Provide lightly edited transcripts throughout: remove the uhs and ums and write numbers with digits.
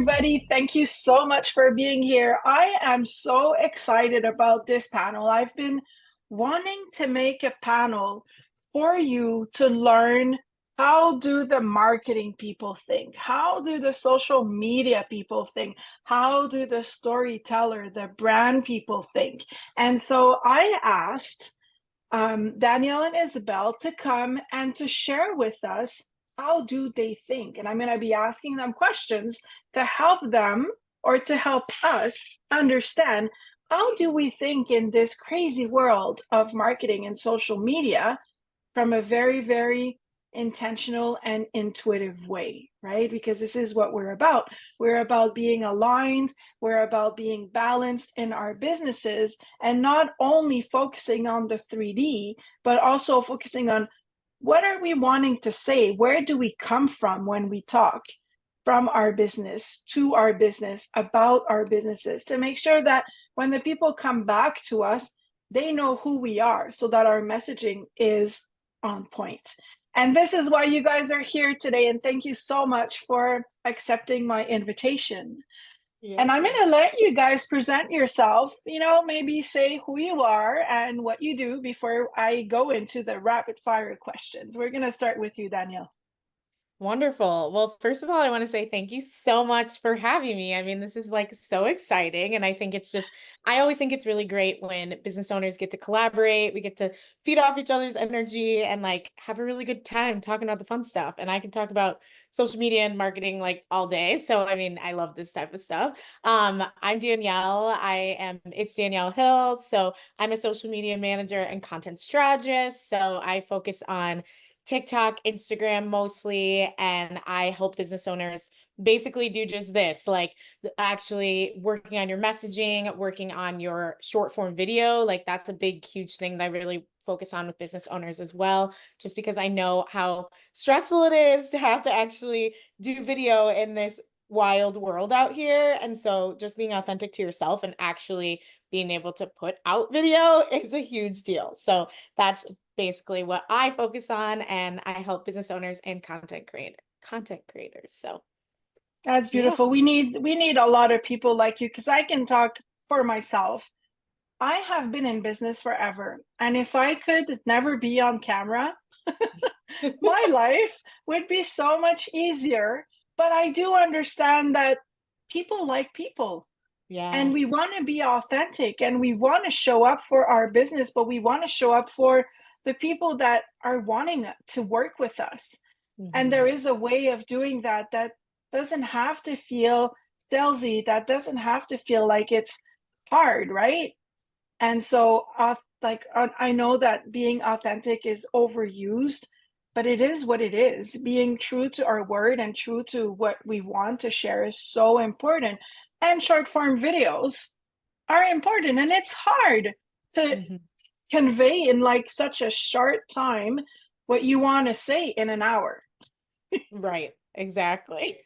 everybody. Thank you so much for being here. I am so excited about this panel. I've been wanting to make a panel for you to learn how do the marketing people think? How do the social media people think? How do the storyteller, the brand people think? And so I asked Danielle and Isabel to come and to share with us how do they think. And I'm going to be asking them questions to help them or to help us understand how do we think in this crazy world of marketing and social media from a very, very intentional and intuitive way, right? Because this is what we're about. We're about being aligned, we're about being balanced in our businesses, and not only focusing on the 3D, but also focusing on what are we wanting to say? Where do we come from when we talk from our business to our business about our businesses, to make sure that when the people come back to us, they know who we are so that our messaging is on point. And this is why you guys are here today. And thank you so much for accepting my invitation. Yeah. And I'm going to let you guys present yourself, maybe say who you are and what you do before I go into the rapid fire questions. We're going to start with you, Danielle. Wonderful. Well, first of all, I want to say thank you so much for having me. I mean, this is like so exciting. And I think I always think it's really great when business owners get to collaborate. We get to feed off each other's energy and like have a really good time talking about the fun stuff. And I can talk about social media and marketing like all day. So, I mean, I love this type of stuff. I'm Danielle. It's Danielle Hill. So I'm a social media manager and content strategist. So I focus on TikTok, Instagram mostly, and I help business owners basically do just this, like actually working on your messaging, working on your short form video. Like that's a big, huge thing that I really focus on with business owners as well, just because I know how stressful it is to have to actually do video in this wild world out here. And so just being authentic to yourself and actually being able to put out video is a huge deal. So that's basically what I focus on, and I help business owners and content creators. So that's beautiful. Yeah. We need a lot of people like you, because I can talk for myself. I have been in business forever, and if I could never be on camera, my life would be so much easier. But I do understand that people like people. Yeah. And we want to be authentic and we want to show up for our business, but we want to show up for the people that are wanting to work with us. Mm-hmm. And there is a way of doing that that doesn't have to feel salesy, that doesn't have to feel like it's hard, right? And so I know that being authentic is overused, but it is what it is. Being true to our word and true to what we want to share is so important. And short form videos are important, and it's hard to convey in like such a short time what you want to say in an hour. Right, exactly.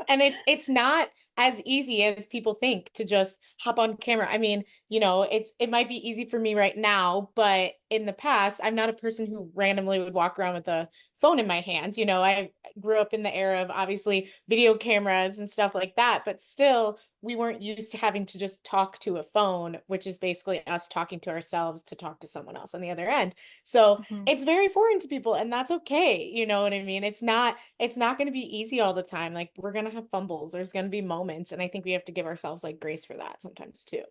And it's not as easy as people think to just hop on camera. I mean, it might be easy for me right now, but in the past, I'm not a person who randomly would walk around with a phone in my hand. I grew up in the era of obviously video cameras and stuff like that, but still we weren't used to having to just talk to a phone, which is basically us talking to ourselves to talk to someone else on the other end. So it's very foreign to people, and that's okay. You know what I mean? It's not going to be easy all the time. Like we're going to have fumbles. There's going to be moments. And I think we have to give ourselves like grace for that sometimes too.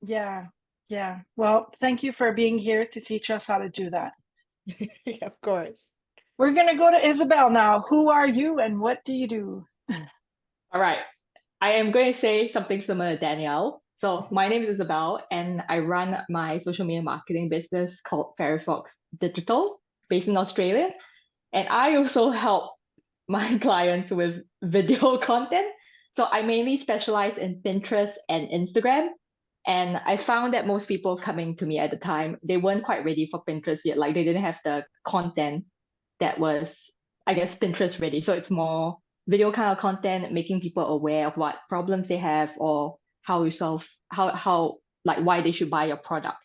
Yeah. Yeah. Well, thank you for being here to teach us how to do that. Yeah, of course. We're going to go to Isabel now. Who are you and what do you do? All right. I am going to say something similar to Danielle. So my name is Isabel, and I run my social media marketing business called Fairy Fox Digital, based in Australia. And I also help my clients with video content. So I mainly specialize in Pinterest and Instagram. And I found that most people coming to me at the time, they weren't quite ready for Pinterest yet. Like they didn't have the content that was, I guess, Pinterest ready. So it's more video kind of content, making people aware of what problems they have or how you solve, how like why they should buy your product.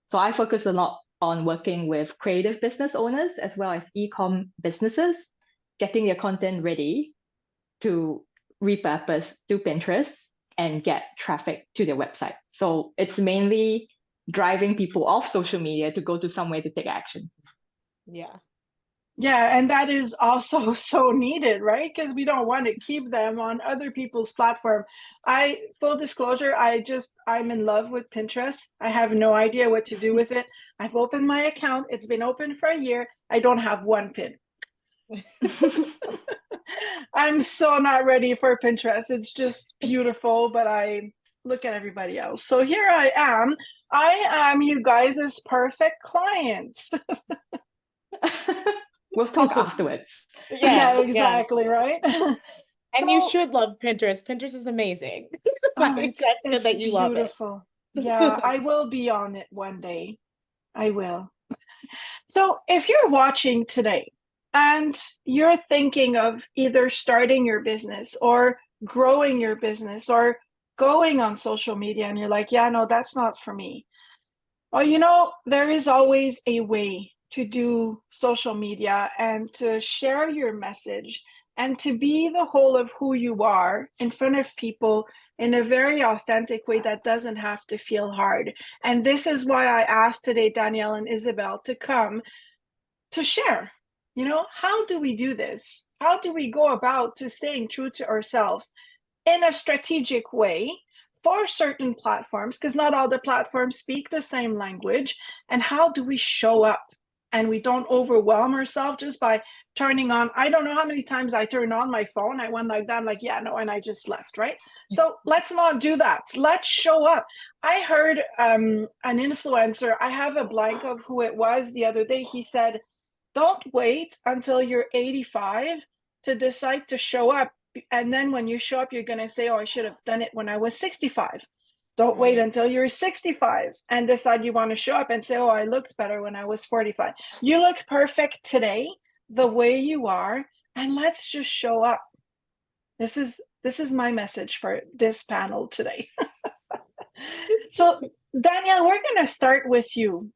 So I focus a lot on working with creative business owners as well as e-com businesses, getting their content ready to repurpose to Pinterest and get traffic to their website. So it's mainly driving people off social media to go to somewhere to take action. Yeah. Yeah, and that is also so needed, right? Because we don't want to keep them on other people's platform. Full disclosure, I'm in love with Pinterest. I have no idea what to do with it. I've opened my account. It's been open for a year. I don't have one pin. I'm so not ready for Pinterest. It's just beautiful, but I look at everybody else. So here I am. I am you guys' perfect client. We'll talk afterwards. Yeah, exactly, right? And you should love Pinterest. Pinterest is amazing. It's good that you love it. beautiful. Yeah, I will be on it one day. I will. So if you're watching today and you're thinking of either starting your business or growing your business or going on social media and you're like, yeah, no, that's not for me. Well, there is always a way to do social media and to share your message and to be the whole of who you are in front of people in a very authentic way that doesn't have to feel hard. And this is why I asked today Danielle and Isabel to come to share. How do we do this? How do we go about to staying true to ourselves in a strategic way for certain platforms, because not all the platforms speak the same language, and how do we show up and we don't overwhelm ourselves just by turning on? I don't know how many times I turned on my phone. I went like that, like, yeah, no, and I just left, right? So let's not do that. Let's show up. I heard an influencer, I have a blank of who it was the other day. He said, don't wait until you're 85 to decide to show up. And then when you show up, you're going to say, oh, I should have done it when I was 65. Don't wait until you're 65 and decide you want to show up and say, oh, I looked better when I was 45. You look perfect today, the way you are, and let's just show up. This is my message for this panel today. So, Danielle, we're going to start with you.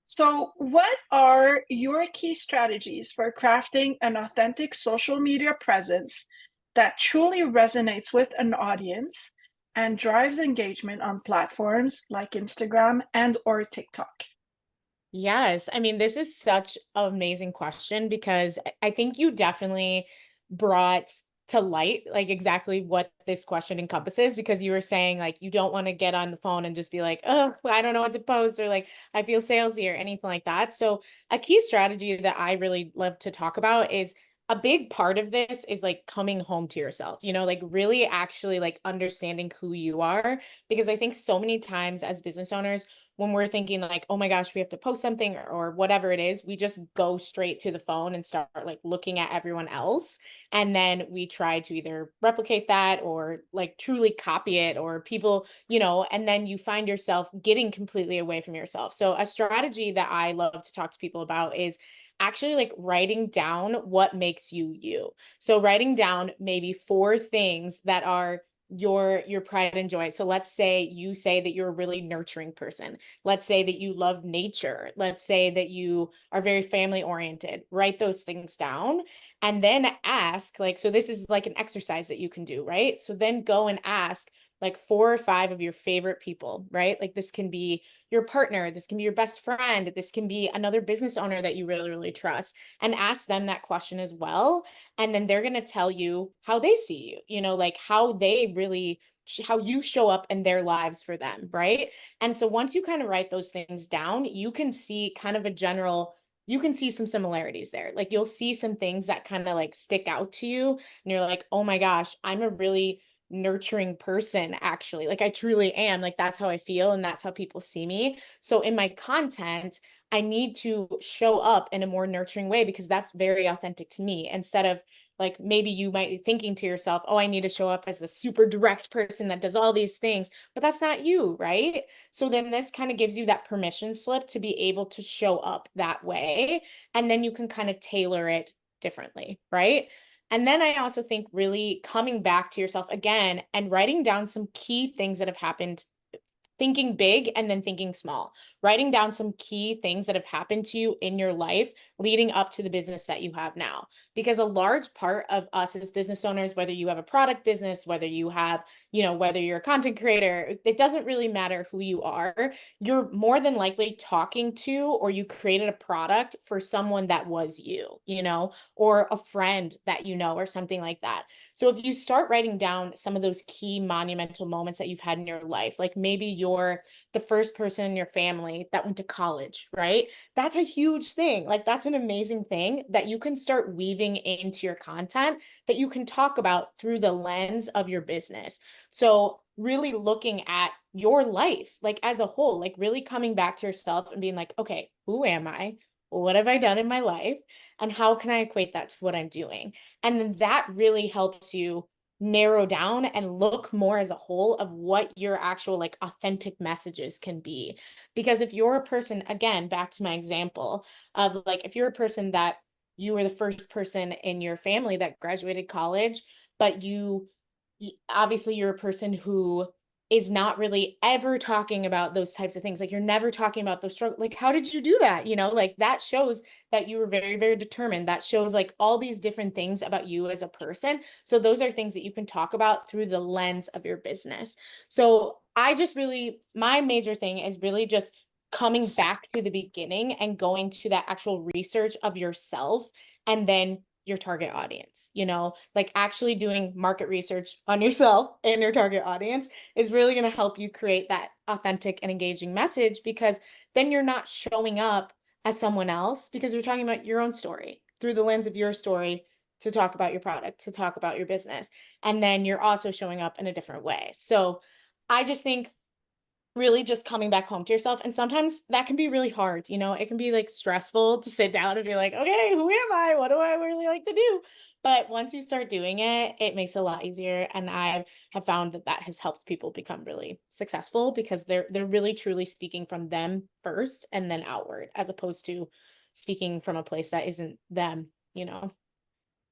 So what are your key strategies for crafting an authentic social media presence that truly resonates with an audience and drives engagement on platforms like Instagram and or TikTok? Yes. I mean, this is such an amazing question because I think you definitely brought to light like exactly what this question encompasses, because you were saying like you don't want to get on the phone and just be like, oh, I don't know what to post, or like I feel salesy or anything like that. So a key strategy that I really love to talk about is a big part of this is like coming home to yourself, like really actually like understanding who you are. Because I think so many times as business owners, when we're thinking like, oh my gosh, we have to post something or whatever it is, we just go straight to the phone and start like looking at everyone else. And then we try to either replicate that or like truly copy it, or people, and then you find yourself getting completely away from yourself. So a strategy that I love to talk to people about is actually like writing down what makes you you. So writing down maybe 4 things that are your pride and joy. So let's say you say that you're a really nurturing person. Let's say that you love nature. Let's say that you are very family oriented. Write those things down and then ask, like, so this is like an exercise that you can do, right? So then go and ask like 4 or 5 of your favorite people, right? Like this can be your partner, this can be your best friend, this can be another business owner that you really, really trust, and ask them that question as well. And then they're going to tell you how they see you, like how they really, how you show up in their lives for them, right? And so once you kind of write those things down, you can see kind of you can see some similarities there. Like you'll see some things that kind of like stick out to you. And you're like, oh my gosh, I'm a really nurturing person, actually. Like I truly am. Like that's how I feel. And that's how people see me. So in my content, I need to show up in a more nurturing way because that's very authentic to me, instead of like maybe you might be thinking to yourself, oh, I need to show up as the super direct person that does all these things, but that's not you, right? So then this kind of gives you that permission slip to be able to show up that way. And then you can kind of tailor it differently, right? And then I also think really coming back to yourself again and writing down some key things that have happened thinking big and then thinking small, writing down some key things that have happened to you in your life leading up to the business that you have now. Because a large part of us as business owners, whether you have a product business, whether you have, whether you're a content creator, it doesn't really matter who you are. You're more than likely talking to, or you created a product for someone that was you, or a friend that or something like that. So if you start writing down some of those key monumental moments that you've had in your life, like maybe you're the first person in your family that went to college, right? That's a huge thing. Like that's an amazing thing that you can start weaving into your content that you can talk about through the lens of your business. So really looking at your life, like as a whole, like really coming back to yourself and being like, okay, who am I? What have I done in my life? And how can I equate that to what I'm doing? And then that really helps you narrow down and look more as a whole of what your actual like authentic messages can be. Because if you're a person, again, back to my example of like, if you're a person that you were the first person in your family that graduated college, but obviously you're a person who is not really ever talking about those types of things. Like you're never talking about those struggles. Like, how did you do that? Like that shows that you were very, very determined. That shows like all these different things about you as a person. So those are things that you can talk about through the lens of your business. So my major thing is really just coming back to the beginning and going to that actual research of yourself and then your target audience, like actually doing market research on yourself and your target audience is really going to help you create that authentic and engaging message, because then you're not showing up as someone else, because you're talking about your own story through the lens of your story to talk about your product, to talk about your business. And then you're also showing up in a different way. So I just think really just coming back home to yourself. And sometimes that can be really hard. It can be like stressful to sit down and be like, okay, who am I? What do I really like to do? But once you start doing it, it makes it a lot easier. And I have found that has helped people become really successful, because they're really truly speaking from them first and then outward, as opposed to speaking from a place that isn't them.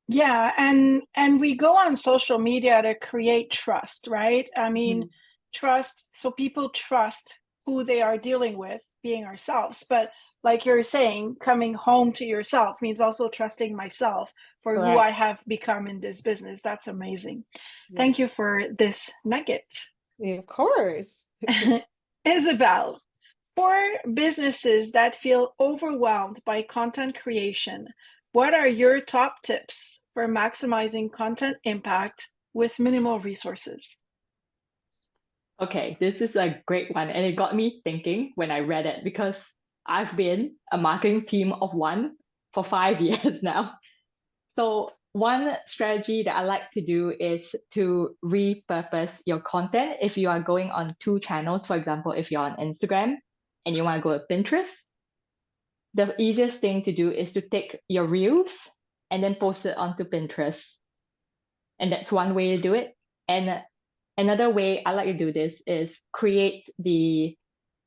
Yeah, and we go on social media to create trust, right? I mean, trust, so people trust who they are dealing with, being ourselves. But like you're saying, coming home to yourself means also trusting myself for who I have become in this business. That's amazing. Yeah. Thank you for this nugget. Yeah, of course. Isabel, for businesses that feel overwhelmed by content creation, what are your top tips for maximizing content impact with minimal resources? Okay, this is a great one. And it got me thinking when I read it, because I've been a marketing team of one for 5 years now. So one strategy that I like to do is to repurpose your content. If you are going on 2 channels, for example, if you're on Instagram and you want to go to Pinterest, the easiest thing to do is to take your reels and then post it onto Pinterest. And that's one way to do it. And another way I like to do this is create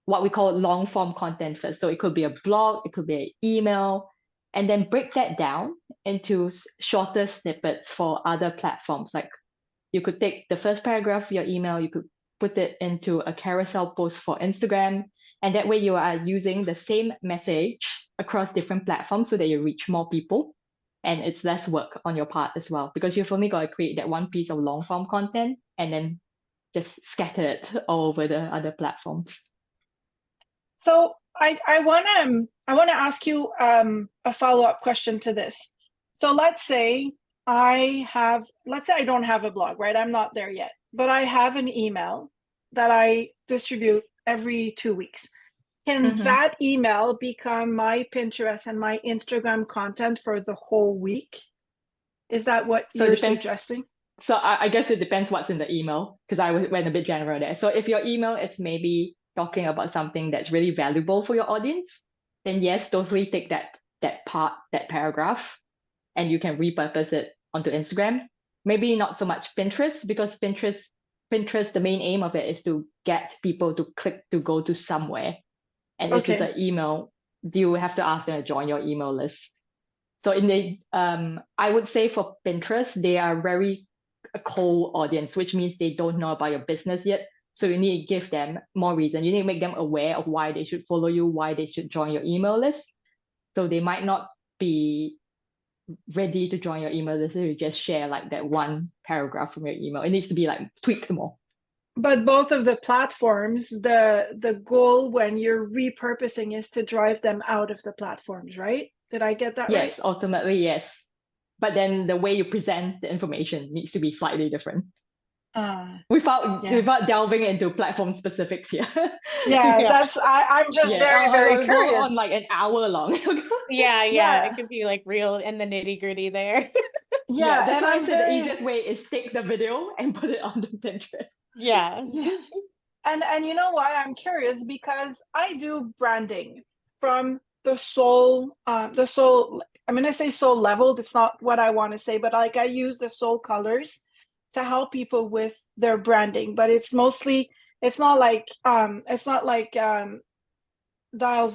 what we call long form content first. So it could be a blog, it could be an email, and then break that down into shorter snippets for other platforms. Like you could take the first paragraph of your email, you could put it into a carousel post for Instagram. And that way you are using the same message across different platforms so that you reach more people. And it's less work on your part as well, because you've only got to create that one piece of long form content and then just scatter it all over the other platforms. So I want to ask you a follow-up question to this. So let's say I don't have a blog, right? I'm not there yet, but I have an email that I distribute every 2 weeks. Can that email become my Pinterest and my Instagram content for the whole week? Is that what you're suggesting? So I guess it depends what's in the email, because I went a bit general there. So if your email is maybe talking about something that's really valuable for your audience, then yes, totally take that paragraph, and you can repurpose it onto Instagram. Maybe not so much Pinterest, because Pinterest, the main aim of it is to get people to click to go to somewhere. And if it's an email, you have to ask them to join your email list. So I would say for Pinterest, they are very a cold audience, which means they don't know about your business yet. So you need to give them more reason. You need to make them aware of why they should follow you, why they should join your email list. So they might not be ready to join your email list if you just share like that one paragraph from your email. It needs to be like tweaked more. But both of the platforms, the goal when you're repurposing is to drive them out of the platforms, right? Did I get that right? Yes, ultimately, yes. But then the way you present the information needs to be slightly different. Without delving into platform specifics here. Yeah, I'm just very curious. Go on like an hour long. Yeah, it could be like real in the nitty gritty there. Yeah, that's why I said the easiest way is take the video and put it on the Pinterest. Yeah. And you know why I'm curious? Because I do branding from the soul, I'm gonna say soul level. That's not what I want to say, but like I use the soul colors to help people with their branding. But it's mostly, it's not like Dylas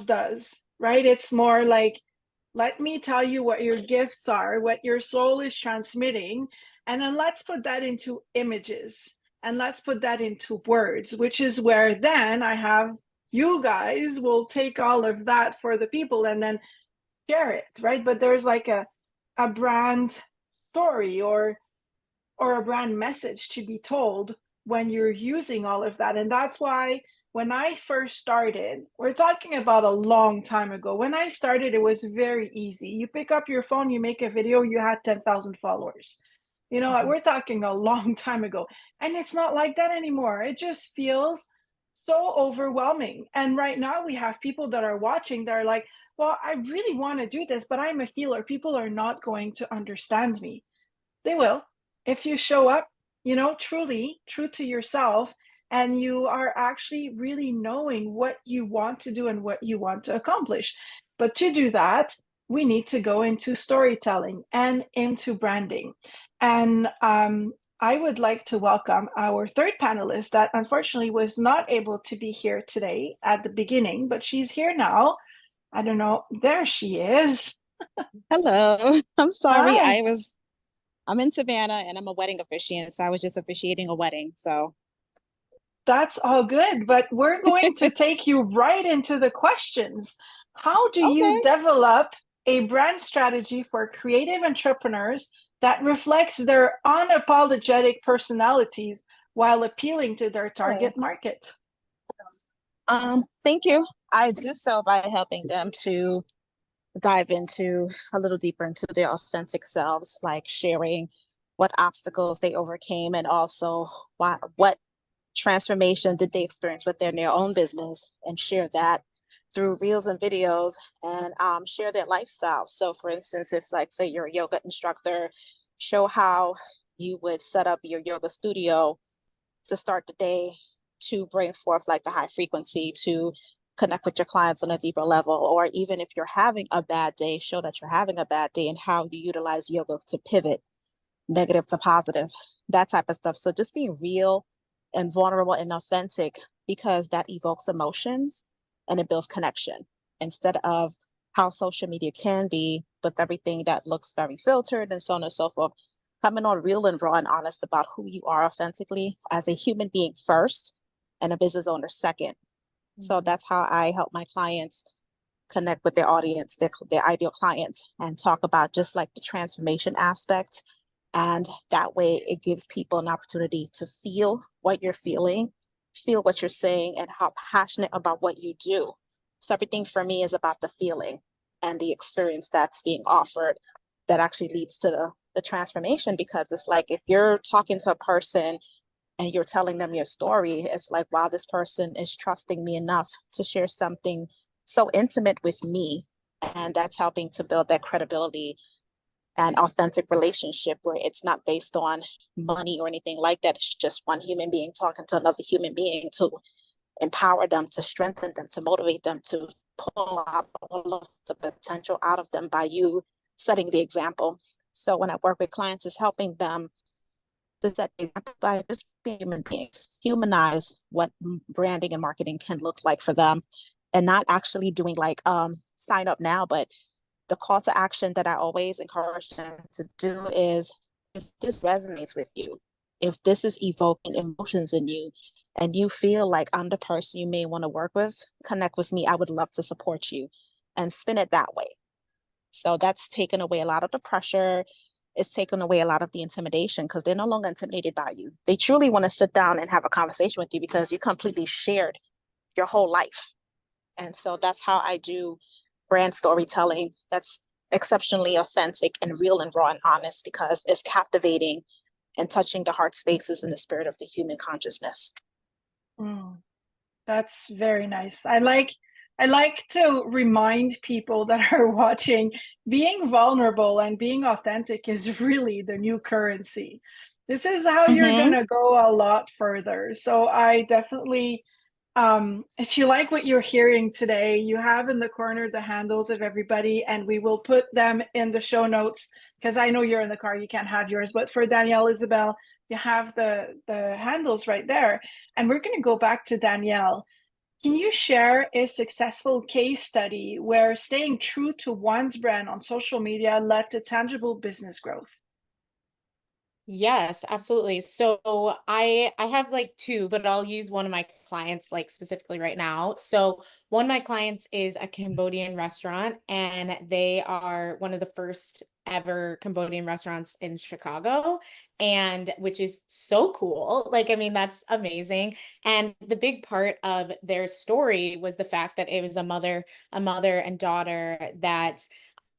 does, right? It's more like, let me tell you what your gifts are, what your soul is transmitting, and then let's put that into images and let's put that into words, which is where then I have you guys will take all of that for the people and then share it, right? But there's like a brand story or a brand message to be told when you're using all of that. And that's why when I first started, we're talking about a long time ago. When I started, it was very easy. You pick up your phone, you make a video, you had 10,000 followers. You know, we're talking a long time ago. And it's not like that anymore. It just feels so overwhelming. And right now we have people that are watching that are like, well, I really want to do this, but I'm a healer. People are not going to understand me. They will. If you show up, you know, truly true to yourself, and you are actually really knowing what you want to do and what you want to accomplish. But to do that, we need to go into storytelling and into branding. And I would like to welcome our third panelist that unfortunately was not able to be here today at the beginning, but she's here now. I don't know. There she is. Hello. I'm sorry. Hi. I'm in Savannah and I'm a wedding officiant, so I was just officiating a wedding. So that's all good, but we're going to take you right into the questions. How do you develop a brand strategy for creative entrepreneurs that reflects their unapologetic personalities while appealing to their target market? Thank you. I do so by helping them to dive into a little deeper into their authentic selves, like sharing what obstacles they overcame and also what transformation did they experience within their own business, and share that through reels and videos, and share their lifestyle. So for instance, if like say you're a yoga instructor, show how you would set up your yoga studio to start the day to bring forth like the high frequency to connect with your clients on a deeper level. Or even if you're having a bad day, show that you're having a bad day and how you utilize yoga to pivot negative to positive, that type of stuff. So just being real and vulnerable and authentic, because that evokes emotions and it builds connection, instead of how social media can be with everything that looks very filtered and so on and so forth. Coming on real and raw and honest about who you are authentically as a human being first and a business owner second. So that's how I help my clients connect with their audience, their ideal clients, and talk about just like the transformation aspect. And that way it gives people an opportunity to feel what you're feeling, feel what you're saying, and how passionate about what you do. So everything for me is about the feeling and the experience that's being offered that actually leads to the transformation. Because it's like, if you're talking to a person and you're telling them your story, it's like, wow, this person is trusting me enough to share something so intimate with me. And that's helping to build that credibility and authentic relationship where it's not based on money or anything like that. It's just one human being talking to another human being to empower them, to strengthen them, to motivate them, to pull out all of the potential out of them by you setting the example. So when I work with clients, it's helping them to set the example by just being human beings, humanize what branding and marketing can look like for them, and not actually doing like sign up now, but the call to action that I always encourage them to do is, if this resonates with you, if this is evoking emotions in you and you feel like I'm the person you may want to work with, connect with me. I would love to support you, and spin it that way. So that's taken away a lot of the pressure. It's taken away a lot of the intimidation because they're no longer intimidated by you. They truly want to sit down and have a conversation with you because you completely shared your whole life. And so that's how I do brand storytelling. That's exceptionally authentic and real and raw and honest because it's captivating and touching the heart spaces and the spirit of the human consciousness. Mm, that's very nice. I like to remind people that are watching, being vulnerable and being authentic is really the new currency. This is how you're Mm-hmm. gonna go a lot further. So I definitely, if you like what you're hearing today, you have in the corner the handles of everybody, and we will put them in the show notes because I know you're in the car, you can't have yours, but for Danielle, Isabel, you have the handles right there. And we're going to go back to Danielle. Can you share a successful case study where staying true to one's brand on social media led to tangible business growth? Yes, absolutely. So I have like two, but I'll use one of my clients like specifically right now. So one of my clients is a Cambodian restaurant, and they are one of the first ever Cambodian restaurants in Chicago, and which is so cool. Like, I mean, that's amazing. And the big part of their story was the fact that it was a mother and daughter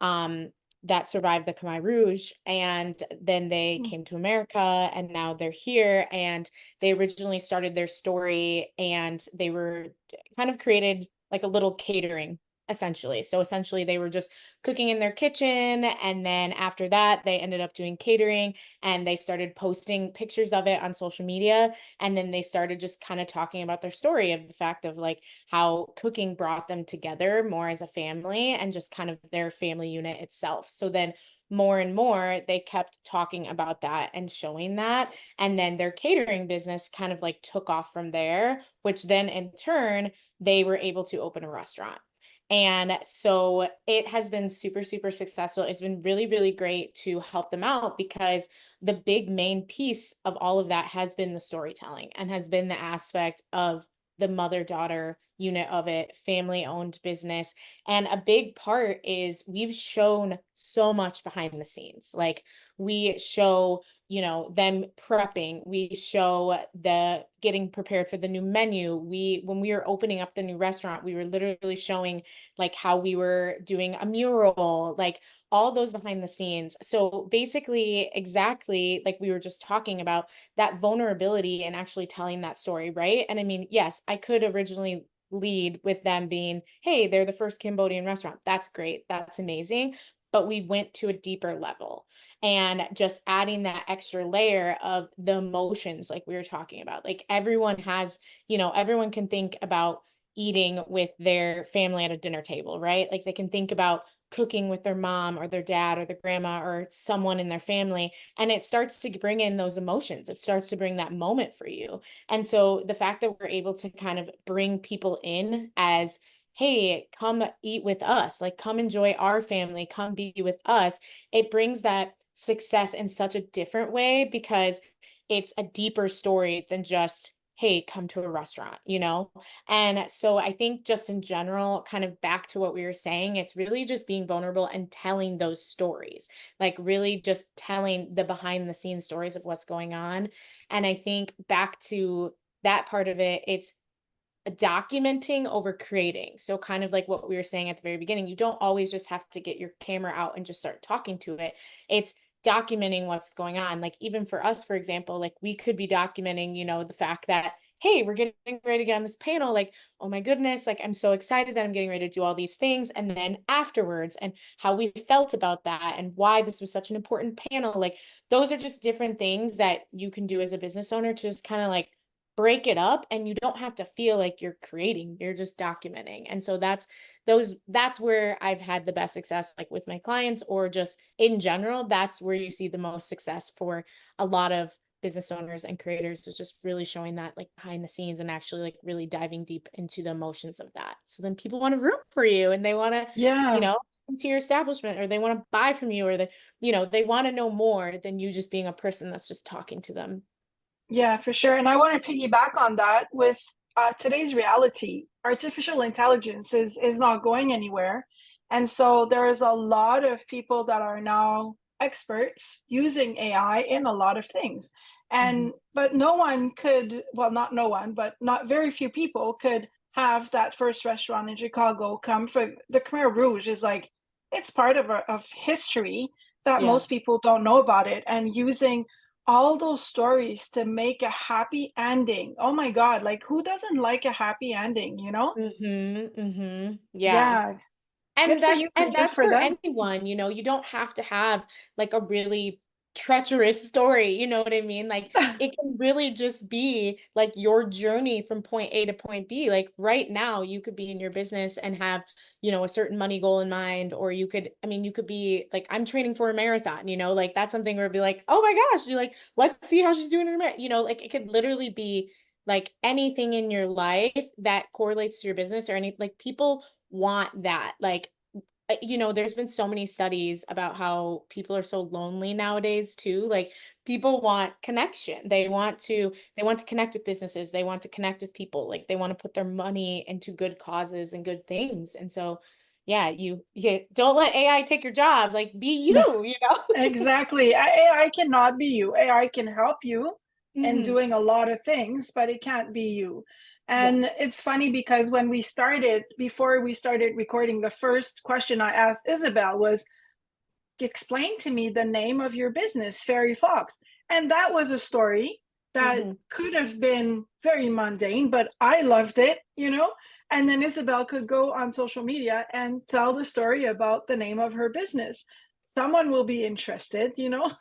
um that survived the Khmer Rouge, and then they Mm. came to America, and now they're here. And they originally started their story, and they were kind of created like a little catering essentially. So essentially they were just cooking in their kitchen, and then after that they ended up doing catering, and they started posting pictures of it on social media, and then they started just kind of talking about their story of the fact of like how cooking brought them together more as a family and just kind of their family unit itself. So then more and more they kept talking about that and showing that, and then their catering business kind of like took off from there, which then in turn they were able to open a restaurant. And so it has been super, super successful. It's been really, really great to help them out because the big main piece of all of that has been the storytelling and has been the aspect of the mother-daughter unit of it, family-owned business. And a big part is we've shown so much behind the scenes. Like we show, them prepping, we show the getting prepared for the new menu. When we were opening up the new restaurant, we were literally showing like how we were doing a mural, like all those behind the scenes. So basically, exactly like we were just talking about, that vulnerability and actually telling that story, right? And I mean, yes, I could originally lead with them being, hey, they're the first Cambodian restaurant. That's great. That's amazing. But we went to a deeper level, and just adding that extra layer of the emotions, like we were talking about. Like everyone has, everyone can think about eating with their family at a dinner table, right? Like they can think about cooking with their mom or their dad or their grandma or someone in their family, and it starts to bring in those emotions. It starts to bring that moment for you. And so the fact that we're able to kind of bring people in as, hey, come eat with us, like come enjoy our family, come be with us, it brings that success in such a different way because it's a deeper story than just, hey, come to a restaurant. And so I think just in general, kind of back to what we were saying, it's really just being vulnerable and telling those stories, like really just telling the behind the scenes stories of what's going on. And I think back to that part of it, it's documenting over creating. So kind of like what we were saying at the very beginning, you don't always just have to get your camera out and just start talking to it. It's documenting what's going on. Like even for us, for example, like we could be documenting, the fact that, hey, we're getting ready to get on this panel. Like, oh my goodness, like I'm so excited that I'm getting ready to do all these things. And then afterwards, and how we felt about that and why this was such an important panel. Like those are just different things that you can do as a business owner to just kind of like break it up, and you don't have to feel like you're creating, you're just documenting. And so that's where I've had the best success, like with my clients or just in general. That's where you see the most success for a lot of business owners and creators, is just really showing that like behind the scenes and actually like really diving deep into the emotions of that. So then people want to root for you, and they want to, Yeah. come to your establishment, or they want to buy from you, or they want to know more than you just being a person that's just talking to them. Yeah, for sure. And I want to piggyback on that with today's reality. Artificial intelligence is not going anywhere. And so there is a lot of people that are now experts using AI in a lot of things. And but no one could, well, not no one, but not very few people could have that first restaurant in Chicago come for the Khmer Rouge is like it's part of history that Yeah. most people don't know about it. And using all those stories to make a happy ending. Oh my God, like who doesn't like a happy ending, you know? Yeah. Yeah, good And for that's you and and good that's for for them. anyone, you know, you don't have to have like a really treacherous story, you know what I mean? Like it can really just be like your journey from point A to point B. Like right now, you could be in your business and have, you know, a certain money goal in mind, or you could, I mean, you could be like, I'm training for a marathon, you know, like that's something where it'd be like, oh my gosh, you're like, let's see how she's doing in her marathon, you know, like it could literally be like anything in your life that correlates to your business or any like people want that. Like, you know, there's been so many studies about how people are so lonely nowadays too. Like people want connection. They want to connect with businesses. They want to connect with people. Like they want to put their money into good causes and good things. And so, yeah, you don't let AI take your job. Like be No, you, you know? exactly. AI cannot be you. AI can help you in Hmm. doing a lot of things, but it can't be you. And Yes. it's funny because when we started, before we started recording, the first question I asked Isabel was, explain to me the name of your business, Fairy Fox. And that was a story that Hmm. could have been very mundane, but I loved it, you know? And then Isabel could go on social media and tell the story about the name of her business. Someone will be interested, you know?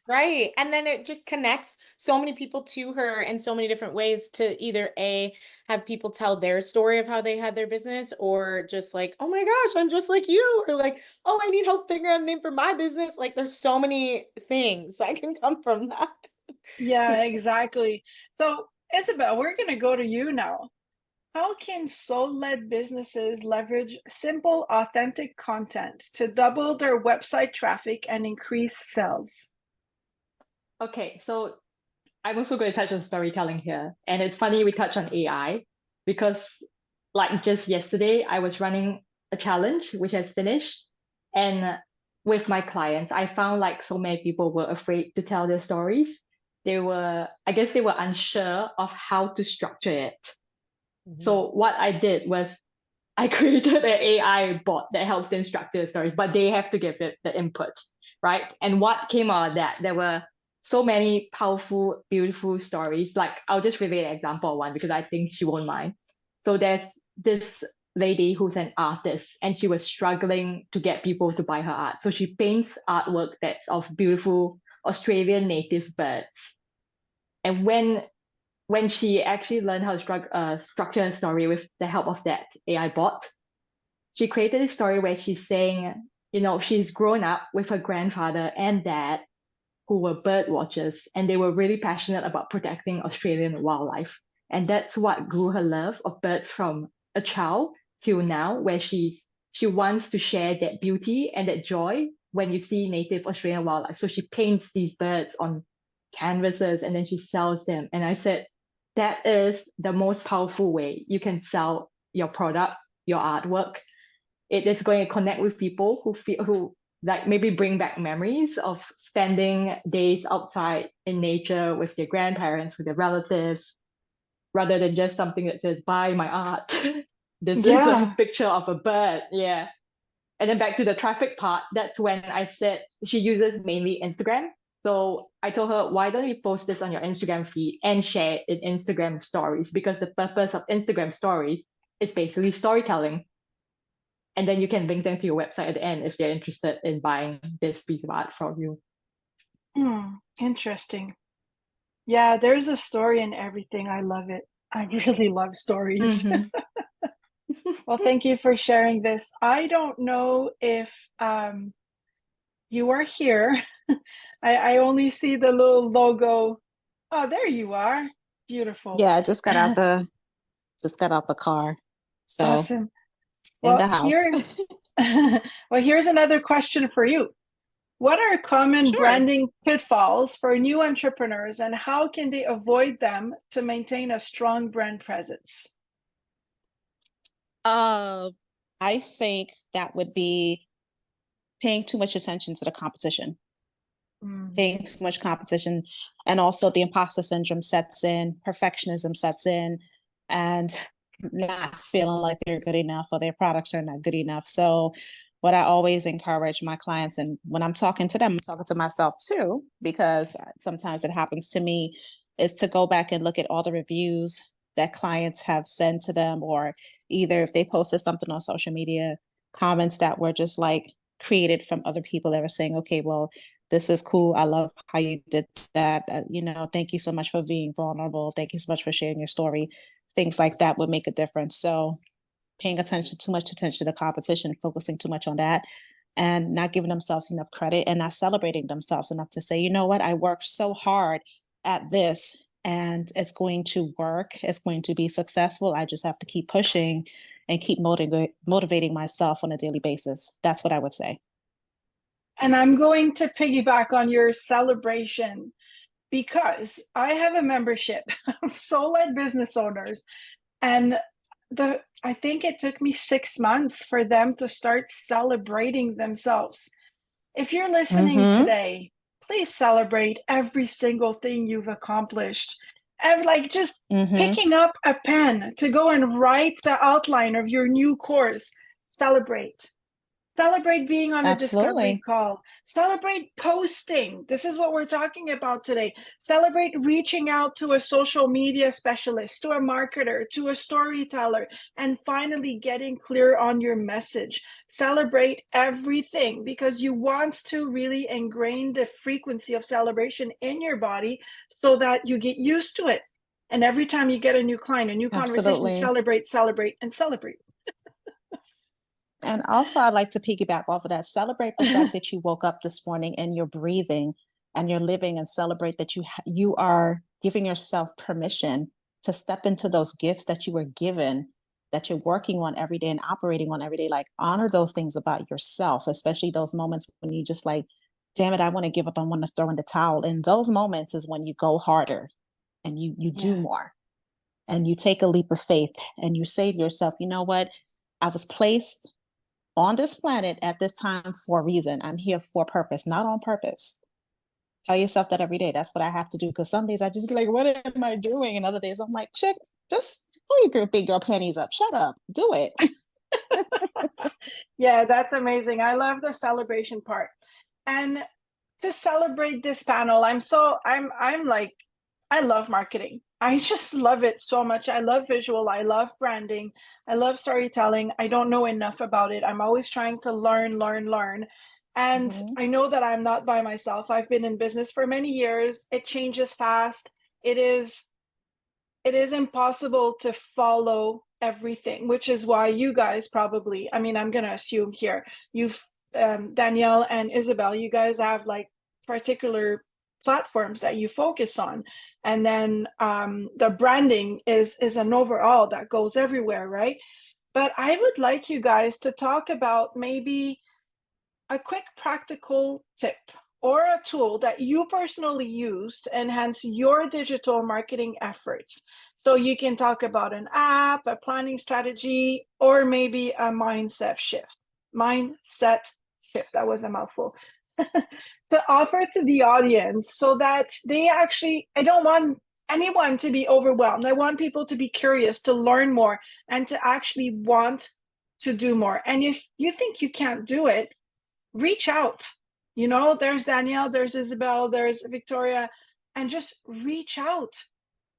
Right. And then it just connects so many people to her in so many different ways to either A, have people tell their story of how they had their business, or just like, oh my gosh, I'm just like you, or like, oh, I need help figuring out a name for my business. Like there's so many things that can come from that. Yeah, exactly. So, Isabel, we're going to go to you now. How can soul-led businesses leverage simple, authentic content to double their website traffic and increase sales? Okay, so I'm also going to touch on storytelling here. And it's funny we touch on AI because, like, just yesterday, I was running a challenge which has finished. And with my clients, I found like so many people were afraid to tell their stories. I guess they were unsure of how to structure it. So what I did was I created an AI bot that helps them structure the stories, but they have to give it the input, right? And what came out of that, there were so many powerful, beautiful stories. Like I'll just relate an example of one because I think she won't mind. So there's this lady who's an artist and she was struggling to get people to buy her art. So she paints artwork that's of beautiful Australian native birds. And when she actually learned how to structure a story with the help of that AI bot, she created a story where she's saying, you know, she's grown up with her grandfather and dad who were bird watchers, and they were really passionate about protecting Australian wildlife. And that's what grew her love of birds from a child till now, where she wants to share that beauty and that joy when you see native Australian wildlife. So she paints these birds on canvases and then she sells them. And I said, that is the most powerful way you can sell your product, your artwork. It is going to connect with people who like maybe bring back memories of spending days outside in nature with their grandparents, with their relatives, rather than just something that says buy my art. This is a Yeah. picture of a bird. Yeah. And then back to the traffic part, that's when I said she uses mainly Instagram. So I told her, why don't you post this on your Instagram feed and share it in Instagram stories? Because the purpose of Instagram stories is basically storytelling. And then you can link them to your website at the end if they're interested in buying this piece of art from you. Interesting. Yeah, there's a story in everything. I love it. I really love stories. Mm-hmm. Well, thank you for sharing this. I don't know if you are here. I only see the little logo. Oh, there you are. Beautiful. Yeah, I just got out the car. So Awesome. in Well, the house. well, here's another question for you. What are common Sure. branding pitfalls for new entrepreneurs, and how can they avoid them to maintain a strong brand presence? I think that would be paying too much attention to the competition. Paying too much competition, and also the imposter syndrome sets in, perfectionism sets in, and not feeling like they're good enough or their products are not good enough. So what I always encourage my clients, and when I'm talking to them, I'm talking to myself too, because sometimes it happens to me, is to go back and look at all the reviews that clients have sent to them, or either if they posted something on social media, comments that were just like created from other people that were saying, okay, well, this is cool. I love how you did that. Thank you so much for being vulnerable. Thank you so much for sharing your story. Things like that would make a difference. So paying too much attention to competition, focusing too much on that, and not giving themselves enough credit and not celebrating themselves enough to say, you know what, I worked so hard at this and it's going to work. It's going to be successful. I just have to keep pushing and keep motivating myself on a daily basis. That's what I would say. And I'm going to piggyback on your celebration, because I have a membership of sole-led business owners, and I think it took me 6 months for them to start celebrating themselves. If you're listening today, please celebrate every single thing you've accomplished. And just picking up a pen to go and write the outline of your new course, celebrate. Celebrate being on a discovery call. Celebrate posting. This is what we're talking about today. Celebrate reaching out to a social media specialist, to a marketer, to a storyteller, and finally getting clear on your message. Celebrate everything, because you want to really ingrain the frequency of celebration in your body so that you get used to it. And every time you get a new client, a new conversation, celebrate, celebrate, and celebrate. And also, I'd like to piggyback off of that. Celebrate the fact that you woke up this morning and you're breathing and you're living, and celebrate that you are giving yourself permission to step into those gifts that you were given, that you're working on every day and operating on every day. Like, honor those things about yourself, especially those moments when you just like, damn it, I want to give up. I want to throw in the towel. And those moments is when you go harder and you do more, and you take a leap of faith and you say to yourself, you know what? I was placed on this planet at this time for a reason. I'm here for a purpose, not on purpose. Tell yourself that every day. That's what I have to do. Because some days I just be like, what am I doing? And other days I'm like, chick, just pull your big girl panties up. Shut up. Do it. Yeah, that's amazing. I love the celebration part. And to celebrate this panel, I'm like, I love marketing. I just love it so much. I love visual. I love branding. I love storytelling. I don't know enough about it. I'm always trying to learn. And I know that I'm not by myself. I've been in business for many years. It changes fast. It is impossible to follow everything, which is why you guys probably, I'm going to assume here, you've, Danielle and Isabel, you guys have like particular platforms that you focus on. And then the branding is an overall that goes everywhere, right? But I would like you guys to talk about maybe a quick practical tip or a tool that you personally use to enhance your digital marketing efforts. So you can talk about an app, a planning strategy, or maybe a mindset shift. That was a mouthful. To offer to the audience, so that I don't want anyone to be overwhelmed. I want people to be curious, to learn more, and to actually want to do more. And if you think you can't do it, reach out. There's Danielle, there's Isabel, there's Victoria, and just reach out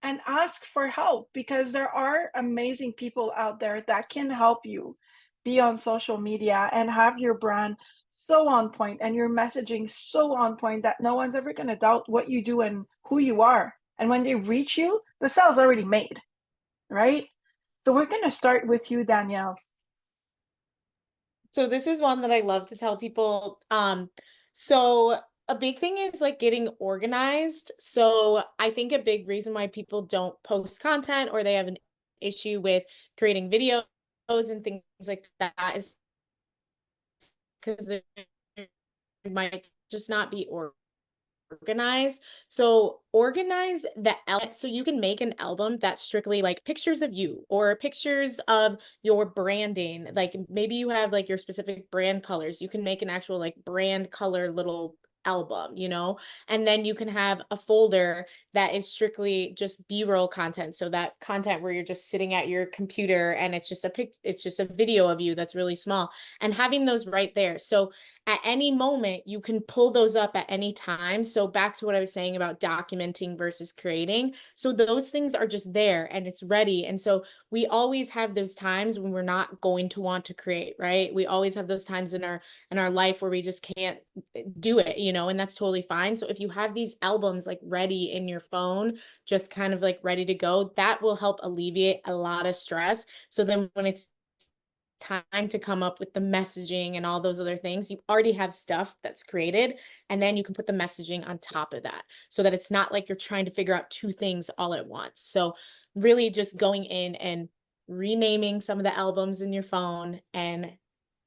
and ask for help, because there are amazing people out there that can help you be on social media and have your brand so on point and your messaging so on point that no one's ever going to doubt what you do and who you are. And when they reach you, the sale's already made, right? So we're going to start with you, Danielle. So this is one that I love to tell people. So a big thing is like getting organized. So I think a big reason why people don't post content, or they have an issue with creating videos and things like that, is because there might just not be organized. So organize the so you can make an album that's strictly like pictures of you or pictures of your branding. Like maybe you have like your specific brand colors. You can make an actual like brand color little album, you know, and then you can have a folder that is strictly just B-roll content. So that content where you're just sitting at your computer and it's just it's just a video of you that's really small, and having those right there. So at any moment, you can pull those up at any time. So back to what I was saying about documenting versus creating. So those things are just there and it's ready. And so we always have those times when we're not going to want to create, right? We always have those times in our life where we just can't do it, you know, and that's totally fine. So if you have these albums like ready in your phone, just kind of like ready to go, that will help alleviate a lot of stress. So then when it's time to come up with the messaging and all those other things, you already have stuff that's created, and then you can put the messaging on top of that so that it's not like you're trying to figure out two things all at once. So really just going in and renaming some of the albums in your phone and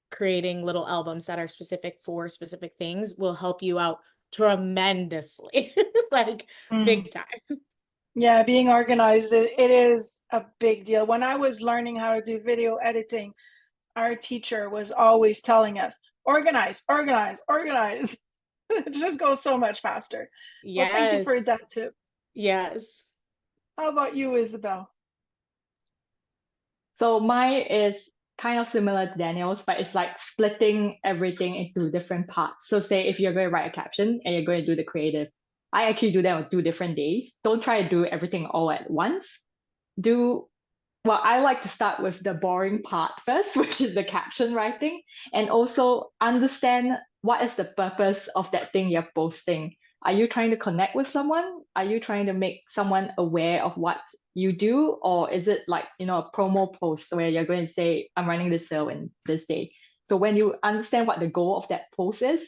creating little albums that are specific for specific things will help you out tremendously. Like big time. Yeah, being organized, it is a big deal. When I was learning how to do video editing, our teacher was always telling us, organize, organize, organize. It just goes so much faster. Well, thank you for that tip. Yes. How about you, Isabel? So mine is kind of similar to Daniel's, but it's like splitting everything into different parts. So say if you're going to write a caption and you're going to do the creative, I actually do that on 2 different days. Don't try to do everything all at once. Well, I like to start with the boring part first, which is the caption writing, and also understand what is the purpose of that thing you're posting. Are you trying to connect with someone? Are you trying to make someone aware of what you do? Or is it like, a promo post where you're going to say, I'm running this sale in this day? So when you understand what the goal of that post is,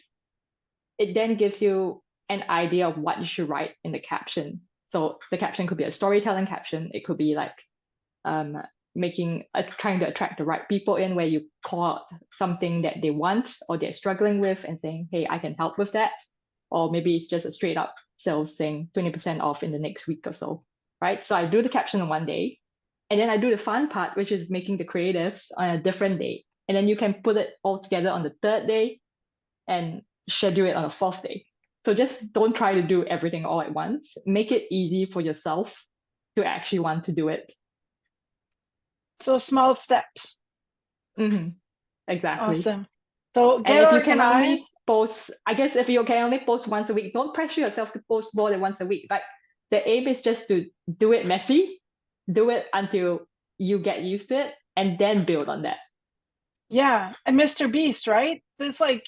it then gives you an idea of what you should write in the caption. So the caption could be a storytelling caption. It could be like trying to attract the right people in, where you call out something that they want or they're struggling with and saying, hey, I can help with that. Or maybe it's just a straight up sales thing, 20% off in the next week or so, right? So I do the caption on one day, and then I do the fun part, which is making the creatives on a different day. And then you can put it all together on the 3rd day and schedule it on the 4th day. So just don't try to do everything all at once. Make it easy for yourself to actually want to do it. So small steps. Exactly. Awesome. So get and if organized. you can only post, I guess if you can only post once a week, don't pressure yourself to post more than once a week. Like the aim is just to do it messy, do it until you get used to it, and then build on that. Yeah, and Mr. Beast, right? It's like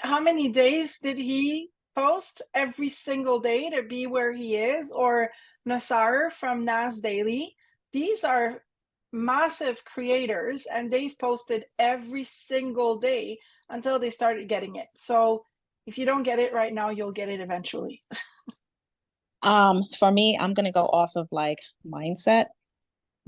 how many days did he post every single day to be where he is? Or Nassar from Nas Daily. These are massive creators, and they've posted every single day until they started getting it. So if you don't get it right now, you'll get it eventually. For me, I'm gonna go off of like mindset.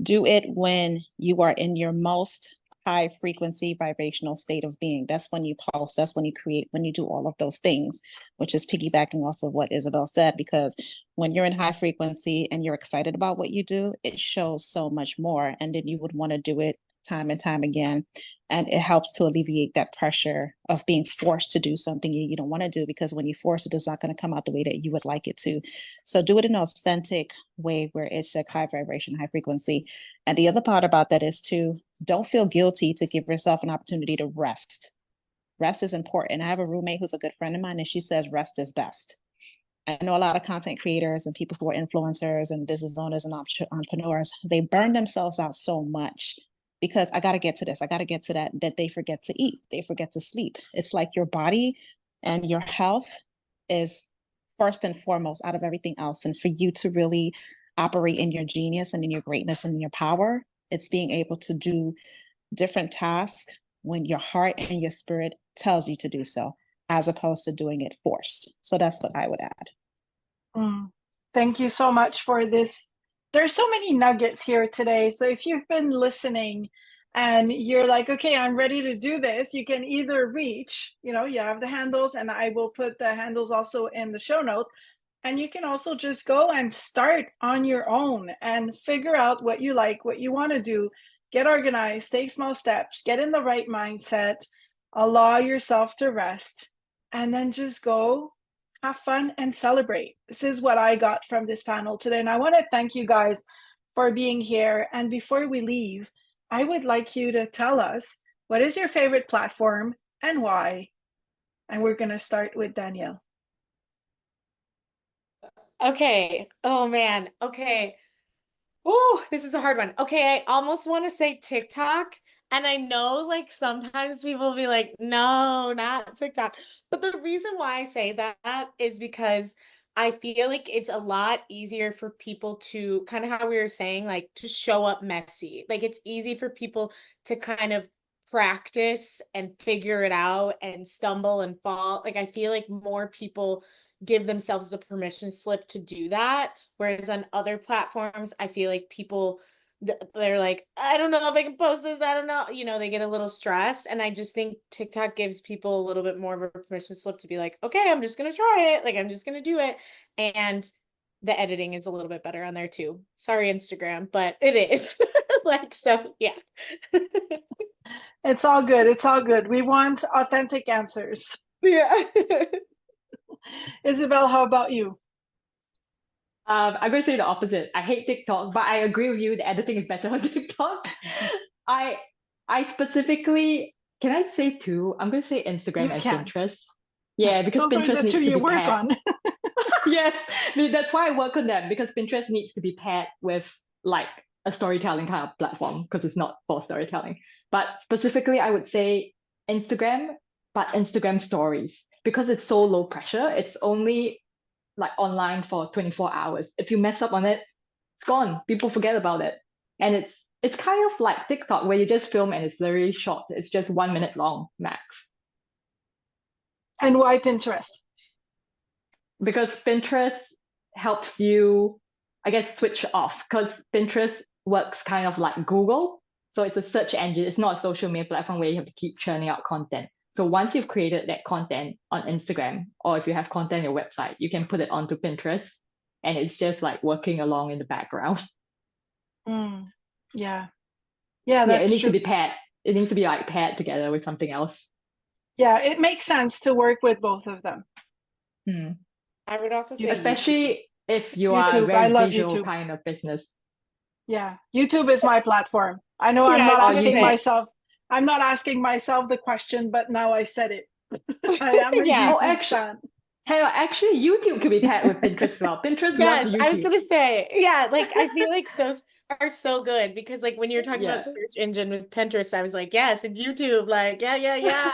Do it when you are in your most high frequency vibrational state of being. That's when you post, that's when you create, when you do all of those things, which is piggybacking off of what Isabel said, because when you're in high frequency and you're excited about what you do, it shows so much more. And then you would want to do it time and time again. And it helps to alleviate that pressure of being forced to do something you don't want to do, because when you force it, it's not going to come out the way that you would like it to. So do it in an authentic way where it's like high vibration, high frequency. And the other part about that is to don't feel guilty to give yourself an opportunity to rest. Rest is important. I have a roommate who's a good friend of mine, and she says rest is best. I know a lot of content creators and people who are influencers and business owners and entrepreneurs, they burn themselves out so much because I got to get to this, I got to get to that they forget to eat, they forget to sleep. It's like your body and your health is first and foremost out of everything else. And for you to really operate in your genius and in your greatness and in your power, it's being able to do different tasks when your heart and your spirit tells you to do so, as opposed to doing it forced. So that's what I would add. Thank you so much for this. There's so many nuggets here today. So if you've been listening, and you're like, okay, I'm ready to do this, you can either reach, you know, you have the handles, and I will put the handles also in the show notes. And you can also just go and start on your own and figure out what you like, what you want to do, get organized, take small steps, get in the right mindset, allow yourself to rest, and then just go have fun and celebrate. This is what I got from this panel today. And I want to thank you guys for being here. And before we leave, I would like you to tell us, what is your favorite platform and why? And we're going to start with Danielle. Okay. Oh man. Okay. Oh, this is a hard one. Okay, I almost want to say TikTok. And I know like sometimes people will be like, no, not TikTok. But the reason why I say that is because I feel like it's a lot easier for people to kind of how we were saying, like to show up messy. Like it's easy for people to kind of practice and figure it out and stumble and fall. Like I feel like more people give themselves the permission slip to do that. Whereas on other platforms, I feel like people, they're like, I don't know if I can post this. I don't know. You know, they get a little stressed. And I just think TikTok gives people a little bit more of a permission slip to be like, okay, I'm just going to try it. Like, I'm just going to do it. And the editing is a little bit better on there too. Sorry, Instagram, but it is. Like, so yeah. It's all good. It's all good. We want authentic answers. Yeah. Isabel, how about you? I'm going to say the opposite. I hate TikTok, but I agree with you. The editing is better on TikTok. I specifically, can I say two? I'm going to say Instagram and Pinterest. Yeah, because those Pinterest are the needs two to you be work paired. on. Yes, that's why I work on them, because Pinterest needs to be paired with like a storytelling kind of platform, because it's not for storytelling. But specifically, I would say Instagram, but Instagram stories, because it's so low pressure. It's only like online for 24 hours. If you mess up on it, it's gone. People forget about it. And it's kind of like TikTok, where you just film and it's very short. It's just 1 minute long max. And why Pinterest? Because Pinterest helps you, I guess, switch off, because Pinterest works kind of like Google. So it's a search engine. It's not a social media platform where you have to keep churning out content. So once you've created that content on Instagram, or if you have content on your website, you can put it onto Pinterest, and it's just like working along in the background. Yeah. Yeah, Yeah, that's it needs true. to be paired. It needs to be like paired together with something else. Yeah, it makes sense to work with both of them. I would also say especially if you are a YouTube. I very love visual YouTube. kind of business. Yeah, YouTube is my platform. I know I'm Yeah, not I was gonna asking say. myself. I'm not asking myself the question, but now I said it. I am a Yeah. YouTube fan. Hey, actually, YouTube could be paired with Pinterest as well. Pinterest Yes, loves I was YouTube. gonna say, yeah, like I feel like those are so good because like when you're talking about Yeah. search engine with Pinterest, I was like, yes, and YouTube, like, yeah.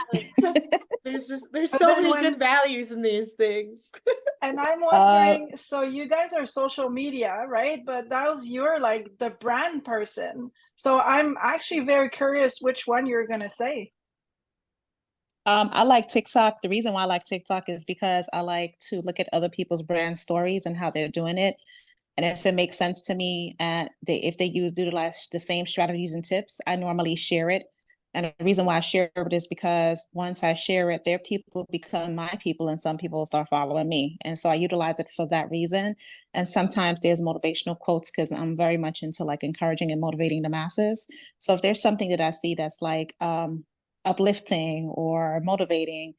There's But so then many when good values in these things. And I'm wondering, so you guys are social media, right? But that was you're like the brand person. So I'm actually very curious which one you're gonna say. I like TikTok. The reason why I like TikTok is because I like to look at other people's brand stories and how they're doing it. And if it makes sense to me, and if they utilize the same strategies and tips, I normally share it. And the reason why I share it is because once I share it, their people become my people, and some people start following me. And so I utilize it for that reason. And sometimes there's motivational quotes because I'm very much into like encouraging and motivating the masses. So if there's something that I see that's like uplifting or motivating,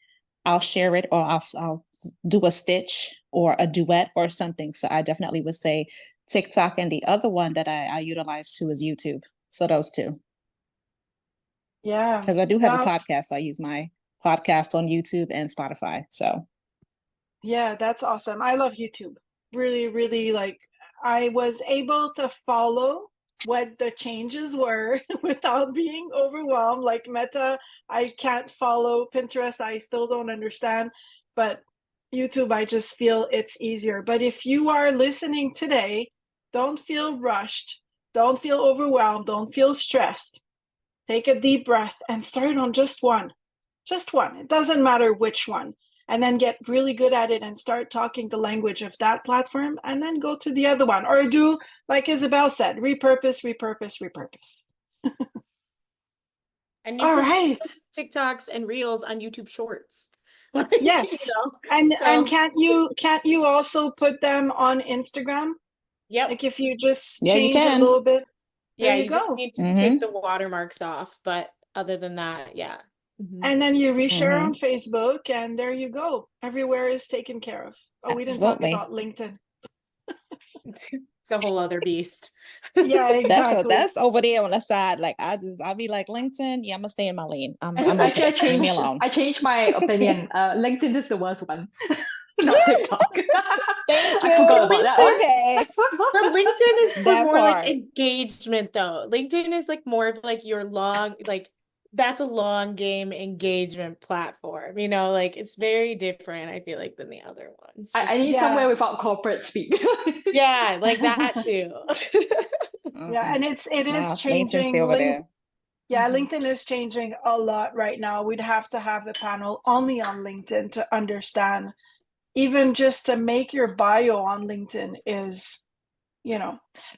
I'll share it, or I'll do a stitch or a duet or something. So I definitely would say TikTok, and the other one that I utilize too is YouTube. So those two. Yeah. Because I do have a podcast. I use my podcast on YouTube and Spotify. So yeah, that's awesome. I love YouTube. Really, really, like I was able to follow what the changes were without being overwhelmed. Like Meta, I can't follow. Pinterest, I still don't understand. But YouTube, I just feel it's easier. But if you are listening today, don't feel rushed. Don't feel overwhelmed. Don't feel stressed. Take a deep breath and start on just one. Just one. It doesn't matter which one. And then get really good at it and start talking the language of that platform, and then go to the other one. Or do like Isabel said, repurpose. And you All could right. post TikToks and Reels on YouTube Shorts. Yes. know? And So, can't you also put them on Instagram? yep. Like if you just Yeah, you change it a can. little bit. There Yeah, you you just go. need to Mm-hmm. take the watermarks off. But other than that, yeah. And then you reshare Mm-hmm. on Facebook, and there you go. Everywhere is taken care of. Oh, we didn't talk Absolutely. about LinkedIn. It's a whole other beast. Yeah, exactly. That's over there on the side. Like I'll be like LinkedIn. Yeah, I'm gonna stay in my lane. I'm Actually, okay. Leave me alone. I changed my opinion. LinkedIn is the worst one, not TikTok. Thank I forgot you. about that LinkedIn- one. Okay. But LinkedIn is for That more like part. engagement though. LinkedIn is like more of like your long, like that's a long game engagement platform. You know, like it's very different, I feel like, than the other ones. for I need Yeah. somewhere without corporate speak. Yeah, like that too. Yeah, and it is Nah, LinkedIn's changing. still over there. Yeah, Mhm. LinkedIn is changing a lot right now. We'd have to have a panel only on LinkedIn to understand. Even just to make your bio on LinkedIn is,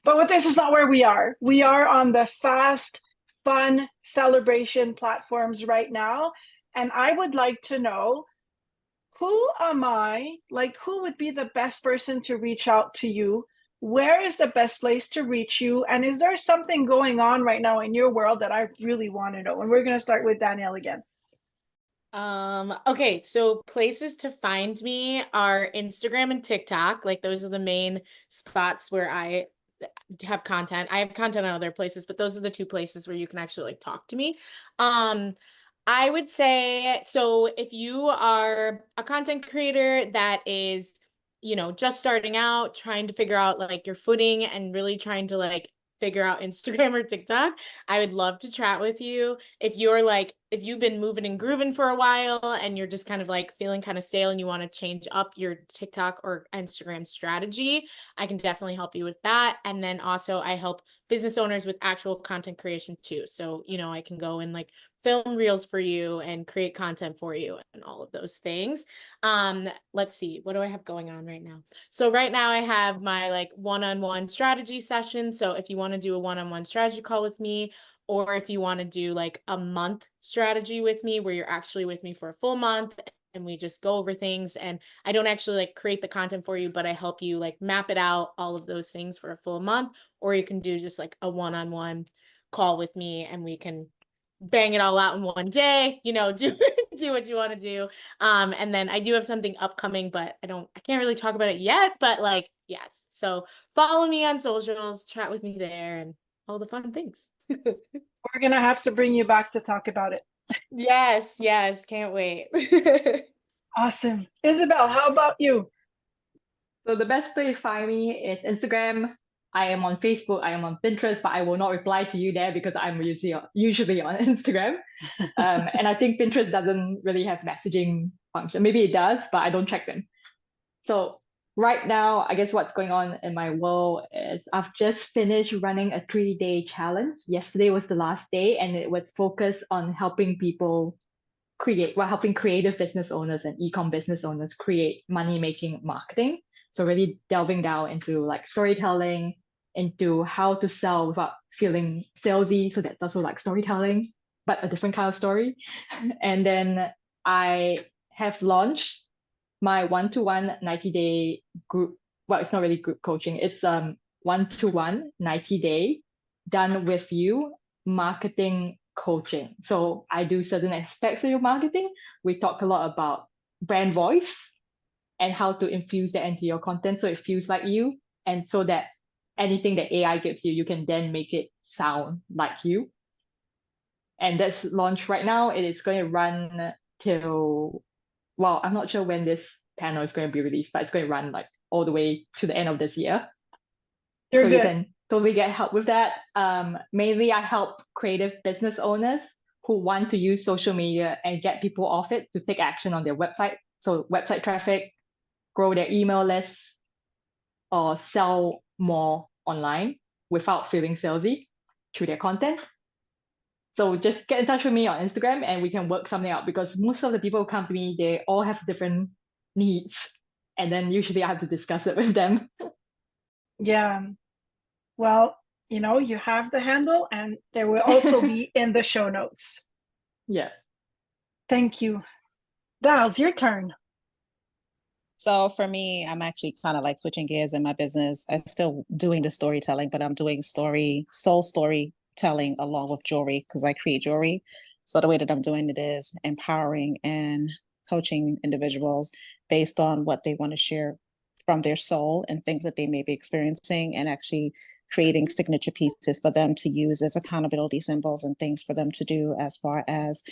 but this is not where we are. We are on the fast, fun celebration platforms right now. And I would like to know, who am I? Like, who would be the best person to reach out to you? Where is the best place to reach you? And is there something going on right now in your world that I really want to know? And we're going to start with Danielle again. Okay, so places to find me are Instagram and TikTok. Like those are the main spots where I have content. I have content on other places, but those are the two places where you can actually like talk to me. I would say, so if you are a content creator that is, just starting out, trying to figure out like your footing and really trying to like figure out Instagram or TikTok, I would love to chat with you. If you've been moving and grooving for a while and you're just kind of like feeling kind of stale and you want to change up your TikTok or Instagram strategy, I can definitely help you with that. And then also I help business owners with actual content creation too. So, I can go and like film reels for you and create content for you and all of those things. Let's see, what do I have going on right now? So right now I have my like one-on-one strategy session. So if you want to do a one-on-one strategy call with me, or if you want to do like a month strategy with me where you're actually with me for a full month and we just go over things, and I don't actually like create the content for you, but I help you like map it out, all of those things for a full month. Or you can do just like a one-on-one call with me and we can bang it all out in one day, do do what you want to do. And then I do have something upcoming, but I can't really talk about it yet, but like, yes. So follow me on socials, chat with me there and all the fun things. We're going to have to bring you back to talk about it. Yes, can't wait. Awesome. Isabel, how about you? So the best place to find me is Instagram. I am on Facebook, I am on Pinterest, but I will not reply to you there because I'm usually on Instagram. And I think Pinterest doesn't really have messaging function. Maybe it does, but I don't check them. So right now, I guess what's going on in my world is I've just finished running a 3-day challenge. Yesterday was the last day, and it was focused on helping people helping creative business owners and e-com business owners create money-making marketing. So really delving down into like storytelling, into how to sell without feeling salesy. So that's also like storytelling, but a different kind of story. And then I have launched my one-to-one 90-day group. Well, it's not really group coaching. It's one-to-one 90-day done with you marketing coaching. So I do certain aspects of your marketing. We talk a lot about brand voice and how to infuse that into your content so it feels like you, and so that anything that AI gives you, you can then make it sound like you. And that's launched right now. It is going to run till, well, I'm not sure when this panel is going to be released, but it's going to run like all the way to the end of this year. You're so good. You can totally get help with that. Mainly I help creative business owners who want to use social media and get people off it to take action on their website. So website traffic, grow their email lists, or sell more online without feeling salesy through their content. So just get in touch with me on Instagram and we can work something out, because most of the people who come to me, they all have different needs. And then usually I have to discuss it with them. Yeah. Well, you have the handle, and there will also be in the show notes. Yeah. Thank you. Dylas, your turn. So for me, I'm actually kind of like switching gears in my business. I'm still doing the storytelling, but I'm doing soul storytelling along with jewelry because I create jewelry. So the way that I'm doing it is empowering and coaching individuals based on what they want to share from their soul and things that they may be experiencing, and actually creating signature pieces for them to use as accountability symbols and things for them to do as far as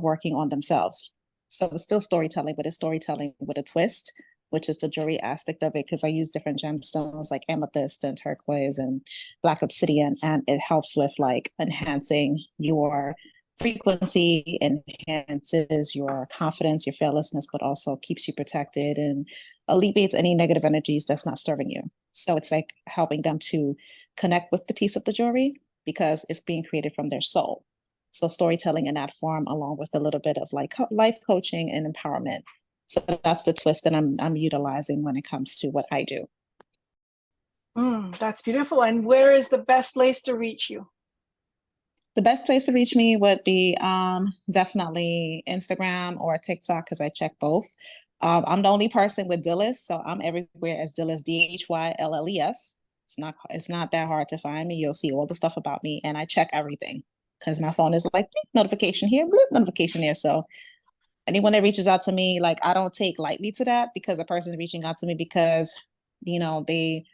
working on themselves. So it's still storytelling, but it's storytelling with a twist, which is the jewelry aspect of it, because I use different gemstones like amethyst and turquoise and black obsidian, and it helps with like enhancing your frequency, enhances your confidence, your fearlessness, but also keeps you protected and alleviates any negative energies that's not serving you. So it's like helping them to connect with the piece of the jewelry because it's being created from their soul. So storytelling in that form, along with a little bit of like life coaching and empowerment. So that's the twist that I'm utilizing when it comes to what I do. That's beautiful. And where is the best place to reach you? The best place to reach me would be definitely Instagram or TikTok, because I check both. I'm the only person with Dylas, so I'm everywhere as Dylas, Dhyilles. It's not that hard to find me. You'll see all the stuff about me, and I check everything because my phone is like beep, notification here, bloop, notification there. So anyone that reaches out to me, like I don't take lightly to that, because a person's reaching out to me because they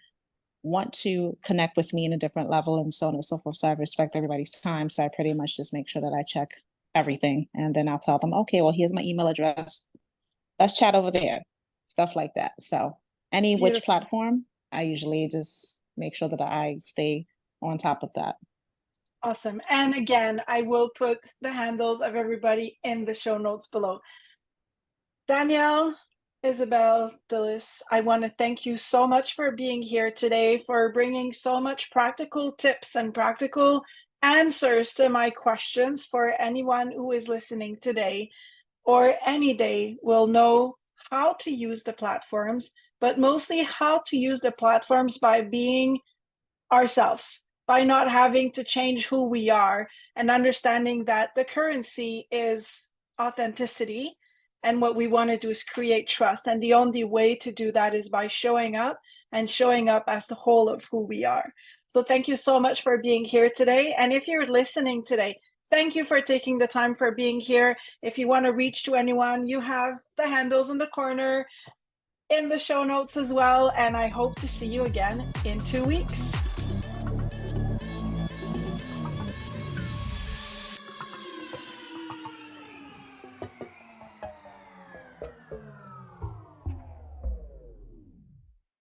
want to connect with me in a different level and so on and so forth. So I respect everybody's time. So I pretty much just make sure that I check everything, and then I'll tell them, okay, well, here's my email address. Let's chat over there. Stuff like that. So any which platform, I usually just make sure that I stay on top of that. Awesome. And again, I will put the handles of everybody in the show notes below. Danielle, Isabel, Dylas, I want to thank you so much for being here today, for bringing so much practical tips and practical answers to my questions. For anyone who is listening today or any day will know how to use the platforms, but mostly how to use the platforms by being ourselves, by not having to change who we are, and understanding that the currency is authenticity. And what we want to do is create trust. And the only way to do that is by showing up, and showing up as the whole of who we are. So thank you so much for being here today. And if you're listening today, thank you for taking the time for being here. If you want to reach to anyone, you have the handles in the corner in the show notes as well. And I hope to see you again in 2 weeks.